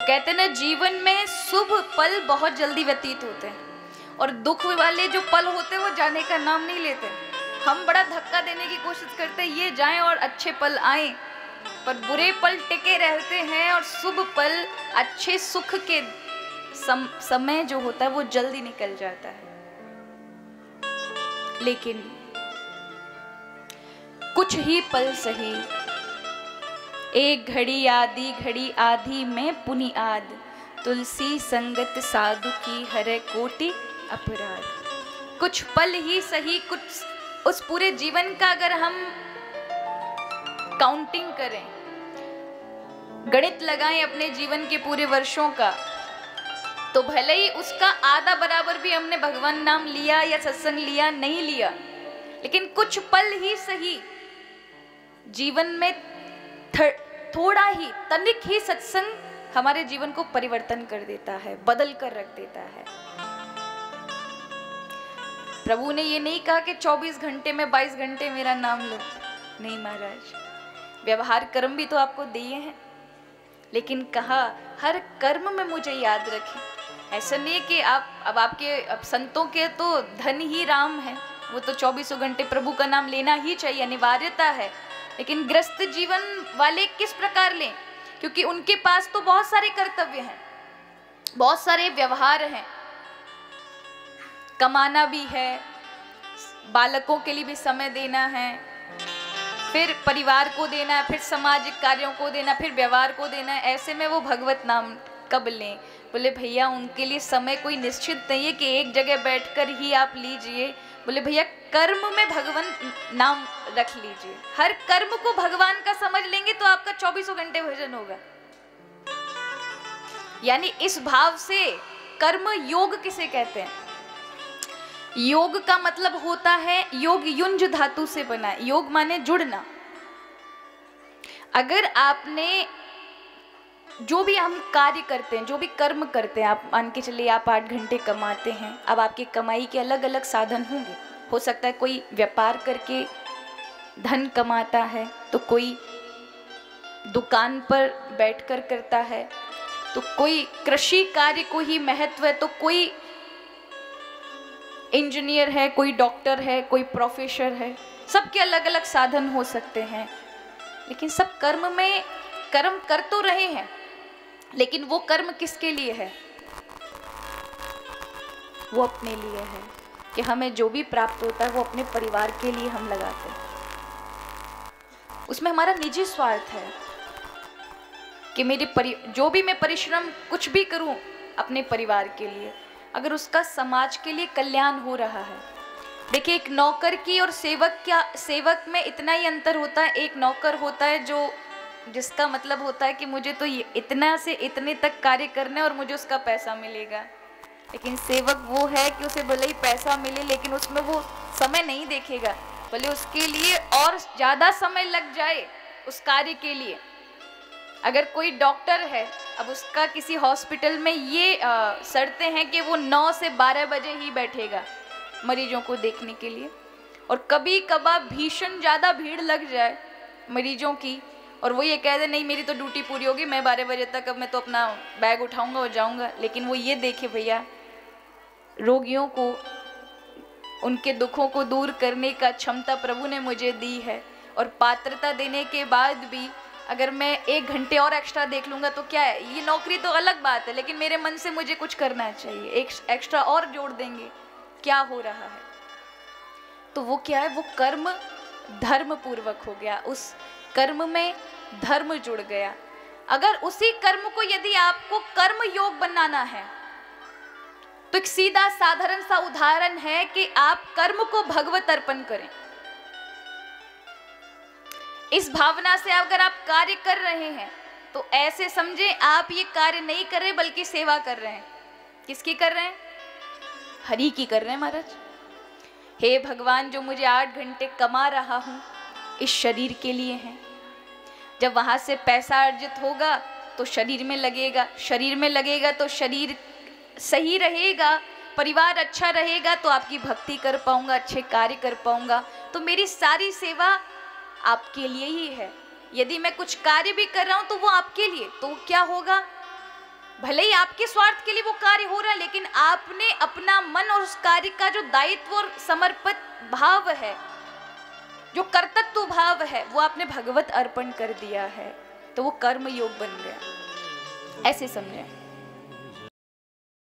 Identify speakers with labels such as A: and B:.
A: कहते ना, जीवन में शुभ पल बहुत जल्दी व्यतीत होते हैं और दुख वाले जो पल होते हैं वो जाने का नाम नहीं लेते। हम बड़ा धक्का देने की कोशिश करते हैं ये जाएं और अच्छे पल आएं, पर बुरे पल टिके रहते हैं और शुभ पल, अच्छे सुख के समय जो होता है वो जल्दी निकल जाता है। लेकिन कुछ ही पल सही, एक घड़ी आधी में पुनियाद, तुलसी संगत साधु की हरे कोटि अपराध। कुछ पल ही सही, कुछ उस पूरे जीवन का अगर हम काउंटिंग करें, गणित लगाएं अपने जीवन के पूरे वर्षों का, तो भले ही उसका आधा बराबर भी हमने भगवान नाम लिया या सत्संग लिया नहीं लिया, लेकिन कुछ पल ही सही जीवन में थोड़ा ही, तनिक ही सत्संग हमारे जीवन को परिवर्तन कर देता है, बदल कर रख देता है। प्रभु ने ये नहीं कहा कि 24 घंटे में 22 घंटे मेरा नाम लो, नहीं महाराज, व्यवहार कर्म भी तो आपको दिए हैं, लेकिन कहा हर कर्म में मुझे याद रखें। ऐसा नहीं कि अब संतों के तो धन ही राम है, वो तो 24 घंटे प्रभु का नाम लेना ही चाहिए, अनिवार्यता है। लेकिन ग्रस्त जीवन वाले किस प्रकार लें, क्योंकि उनके पास तो बहुत सारे कर्तव्य हैं, बहुत सारे व्यवहार हैं, कमाना भी है, बालकों के लिए भी समय देना है, फिर परिवार को देना है, फिर सामाजिक कार्यों को देना, फिर व्यवहार को देना है। ऐसे में वो भगवत नाम कब लें? बोले भैया उनके लिए समय कोई निश्चित नहीं है कि एक जगह बैठकर ही आप लीजिए। बोले भैया कर्म में भगवान नाम रख लीजिए, हर कर्म को भगवान का समझ लेंगे तो आपका 24 घंटे भजन होगा। यानी इस भाव से कर्म योग किसे कहते हैं? योग का मतलब होता है, योग युंज धातु से बना है, योग माने जुड़ना। अगर आपने जो भी हम कार्य करते हैं, जो भी कर्म करते हैं, आप मान के चलिए आप 8 घंटे कमाते हैं, अब आपकी कमाई के अलग अलग साधन होंगे। हो सकता है कोई व्यापार करके धन कमाता है, तो कोई दुकान पर बैठकर करता है, तो कोई कृषि कार्य को ही महत्व है, तो कोई इंजीनियर है, कोई डॉक्टर है, कोई प्रोफेसर है। सबके अलग अलग साधन हो सकते हैं, लेकिन सब कर्म में कर्म कर तो रहे हैं, लेकिन वो कर्म किसके लिए है? वो अपने लिए है कि हमें जो भी प्राप्त होता है वो अपने परिवार के लिए हम लगाते हैं। उसमें हमारा निजी स्वार्थ है कि जो भी मैं परिश्रम कुछ भी करूं अपने परिवार के लिए, अगर उसका समाज के लिए कल्याण हो रहा है। देखिए, एक नौकर की और सेवक में इतना ही अंतर होता है। एक नौकर होता है जिसका मतलब होता है कि मुझे तो इतना से इतने तक कार्य करना है और मुझे उसका पैसा मिलेगा। लेकिन सेवक वो है कि उसे भले ही पैसा मिले, लेकिन उसमें वो समय नहीं देखेगा, भले उसके लिए और ज़्यादा समय लग जाए उस कार्य के लिए। अगर कोई डॉक्टर है, अब उसका किसी हॉस्पिटल में ये शर्तें हैं कि वो 9 से 12 बजे ही बैठेगा मरीजों को देखने के लिए, और कभी कभार भीषण ज़्यादा भीड़ लग जाए मरीजों की और वो ये कह दे नहीं मेरी तो ड्यूटी पूरी होगी, मैं 12 बजे तक अब मैं तो अपना बैग उठाऊंगा और जाऊंगा। लेकिन वो ये देखे भैया रोगियों को, उनके दुखों को दूर करने का क्षमता प्रभु ने मुझे दी है, और पात्रता देने के बाद भी अगर मैं 1 घंटे और एक्स्ट्रा देख लूँगा तो क्या है, ये नौकरी तो अलग बात है, लेकिन मेरे मन से मुझे कुछ करना चाहिए, एक एक्स्ट्रा और जोड़ देंगे, क्या हो रहा है? तो वो क्या है, वो कर्म धर्म पूर्वक हो गया, उस कर्म में धर्म जुड़ गया। अगर उसी कर्म को यदि आपको कर्म योग बनाना है, तो एक सीधा साधारण सा उदाहरण है कि आप कर्म को भगवत अर्पण करें। इस भावना से अगर आप कार्य कर रहे हैं तो ऐसे समझे आप ये कार्य नहीं कर रहे बल्कि सेवा कर रहे हैं। किसकी कर रहे हैं? हरि की कर रहे हैं महाराज। हे भगवान, जो मुझे 8 घंटे कमा रहा हूं इस शरीर के लिए है, जब वहां से पैसा अर्जित होगा तो शरीर में लगेगा, शरीर में लगेगा तो शरीर सही रहेगा, परिवार अच्छा रहेगा तो आपकी भक्ति कर पाऊंगा, अच्छे कार्य कर पाऊंगा। तो मेरी सारी सेवा आपके लिए ही है। यदि मैं कुछ कार्य भी कर रहा हूं तो वो आपके लिए, तो क्या होगा? भले ही आपके स्वार्थ के लिए वो कार्य हो रहा है, लेकिन आपने अपना मन और उस कार्य का जो दायित्व और समर्पित भाव है, जो कर्तव्य भाव है, वो आपने भगवत अर्पण कर दिया है, तो वो कर्म योग बन गया। ऐसे समझें।